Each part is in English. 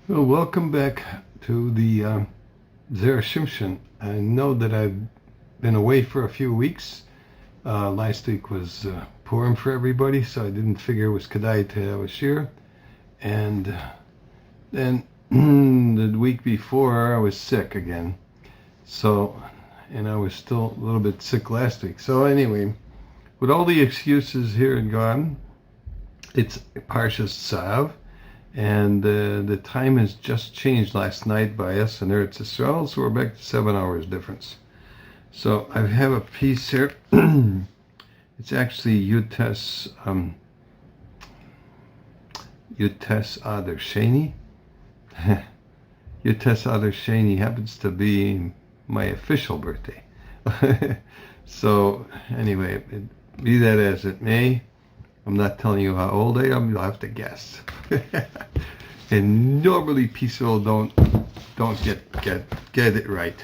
Well, welcome back to the Zera Shimshon. I know that I've been away for a few weeks. Last week was Purim for everybody, so I didn't figure it was Kedai to have a shir. And then the week before, I was sick again. And I was still a little bit sick last week. So anyway, with all the excuses here in Gaon, it's Parshas Tzav. And the time has just changed last night by us in Eretz Yisrael, so we're back to 7 hours difference. So I have a piece here. It's actually Yutes Adar Sheni. Yutes Adar Sheni happens to be my official birthday. So anyway, be that as it may, I'm not telling you how old I am. You'll have to guess. And normally people don't get it right.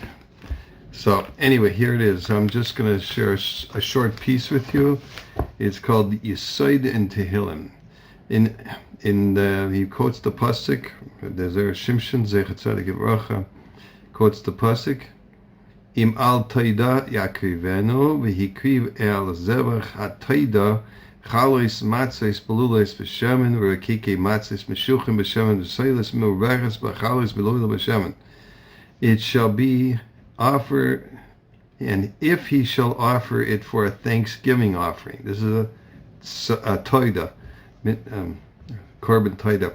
So anyway, here it is. I'm just going to share a short piece with you. It's called Yesod in Tehillim. He quotes the pasuk. The Zera Shimshon Zecher Tzadik Yivracha quotes the pasuk. Im al Toida yakrivenu v'hikriv el zevach ha-Toida Chalois matzes belules b'shemen v'rakike matzes meshuchim b'shemen v'seiles milveches b'chalois belules b'shemen. It shall be offered, and if he shall offer it for a thanksgiving offering. This is a toida, korban toida.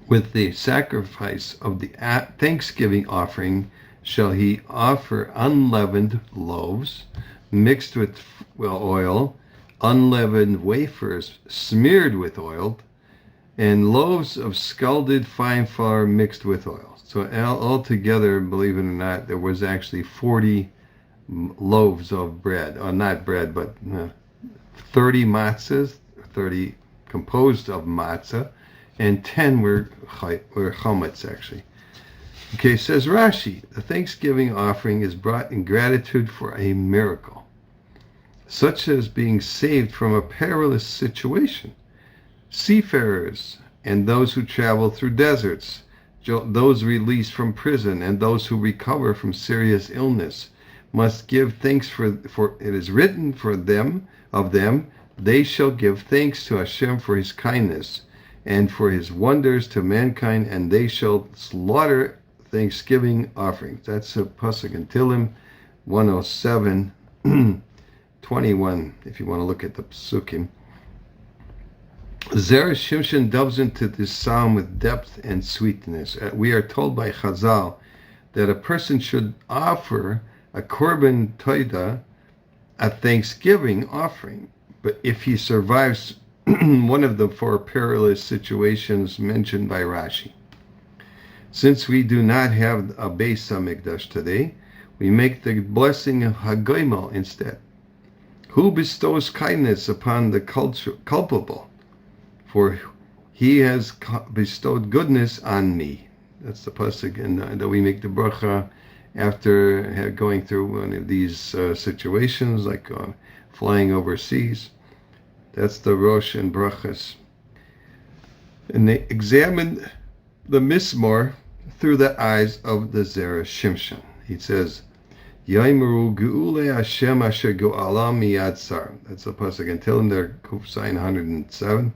With the sacrifice of the thanksgiving offering shall he offer unleavened loaves mixed with oil, unleavened wafers smeared with oil, and loaves of scalded fine flour mixed with oil. So altogether, believe it or not, there was actually 40 loaves of bread, or not bread, but 30 matzahs, 30 composed of matzah, and 10 were chametz actually. Okay, says Rashi, the thanksgiving offering is brought in gratitude for a miracle, such as being saved from a perilous situation. Seafarers and those who travel through deserts, those released from prison, and those who recover from serious illness must give thanks for it is written of them, they shall give thanks to Hashem for his kindness and for his wonders to mankind, and they shall slaughter thanksgiving offerings. That's a pasuk in Tehillim 107. 21, if you want to look at the psukim. Zera Shimshon delves into this psalm with depth and sweetness. We are told by Chazal that a person should offer a korban toida, a thanksgiving offering, but if he survives one of the 4 perilous situations mentioned by Rashi. Since we do not have a Beis HaMikdash today, we make the blessing of Hagoimel instead. Who bestows kindness upon the culpable? For he has bestowed goodness on me. That's the pasuk, and that we make the bracha after going through one of these situations, like flying overseas. That's the Rosh and brachas. And they examined the Mismor through the eyes of the Zera Shimshon. He says, Yaimeru Geule Hashem Asher Go'alam Miyad Sar. That's the pasuk in Tehillim there, Kuf Zayin 107.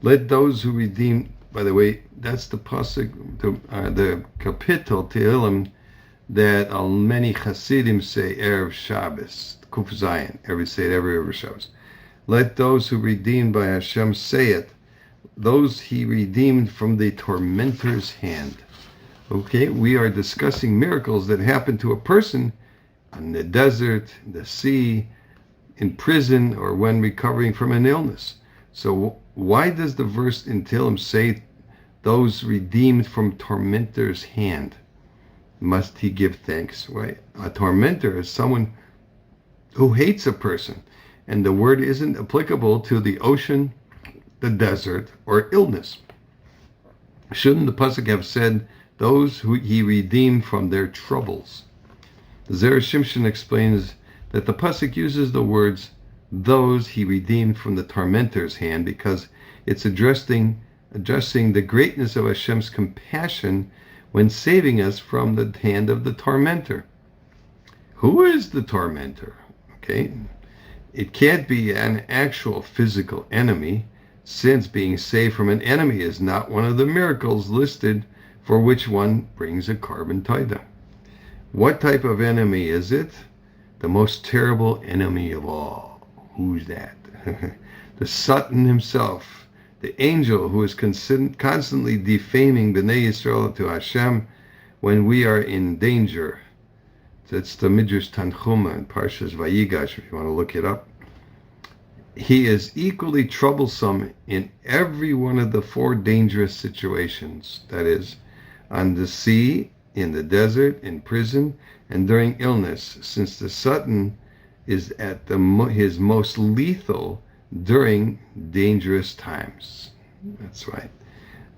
Let those who redeem. By the way, that's the pasuk, the kapitel Tehillim that many Hasidim say Erev Shabbos, Kuf Zayin. Say it every Shabbos. Let those who redeemed by Hashem say it. Those he redeemed from the tormentor's hand. Okay, we are discussing miracles that happen to a person in the desert, the sea, in prison, or when recovering from an illness. So why does the verse in Tehillim say those redeemed from tormentor's hand? Must he give thanks? Right? A tormentor is someone who hates a person, and the word isn't applicable to the ocean, the desert, or illness. Shouldn't the pasuk have said those who he redeemed from their troubles? The Zera Shimshon explains that the pasuk uses the words those he redeemed from the tormentor's hand because it's addressing addressing the greatness of Hashem's compassion when saving us from the hand of the tormentor. Who is the tormentor? Okay, it can't be an actual physical enemy, since being saved from an enemy is not one of the miracles listed for which one brings a korban toida. What type of enemy is it? The most terrible enemy of all. Who's that? The Satan himself, the angel who is constantly defaming Bnei Yisrael to Hashem when we are in danger. That's the Midrash Tanchuma in Parshas Vayigash, if you want to look it up. He is equally troublesome in every one of the 4 dangerous situations. That is, on the sea, in the desert, in prison, and during illness, since the Satan is at his most lethal during dangerous times. That's right.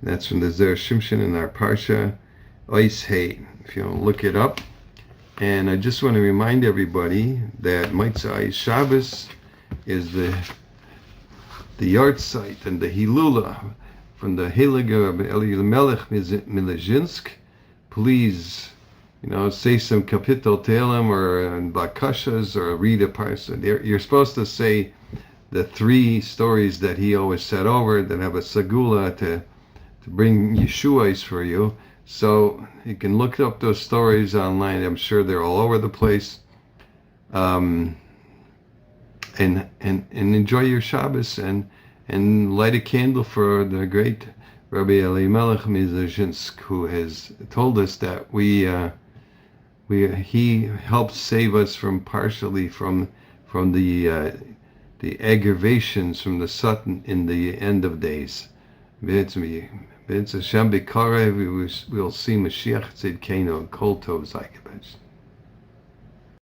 That's from the Zera Shimshon in our Parsha, Ois Hey, if you want to look it up. And I just want to remind everybody that Motzei Shabbos is the yard site and the Hilula from the Heilige Rabbi Elimelech Milezhinsk. Please, say some Kapitel Tehillim or Bakashas or read a Parshas. You're supposed to say the 3 stories that he always said over that have a Sagula to bring Yeshuas for you. So you can look up those stories online. I'm sure they're all over the place. And enjoy your Shabbos and light a candle for the great Rabbi Elimelech Milezhinsk, who has told us that he helped save us partially from the aggravations from the Satan in the end of days. Hashem B'Karev, we'll see Mashiach Tzidkenu, Kol Tov Zayik.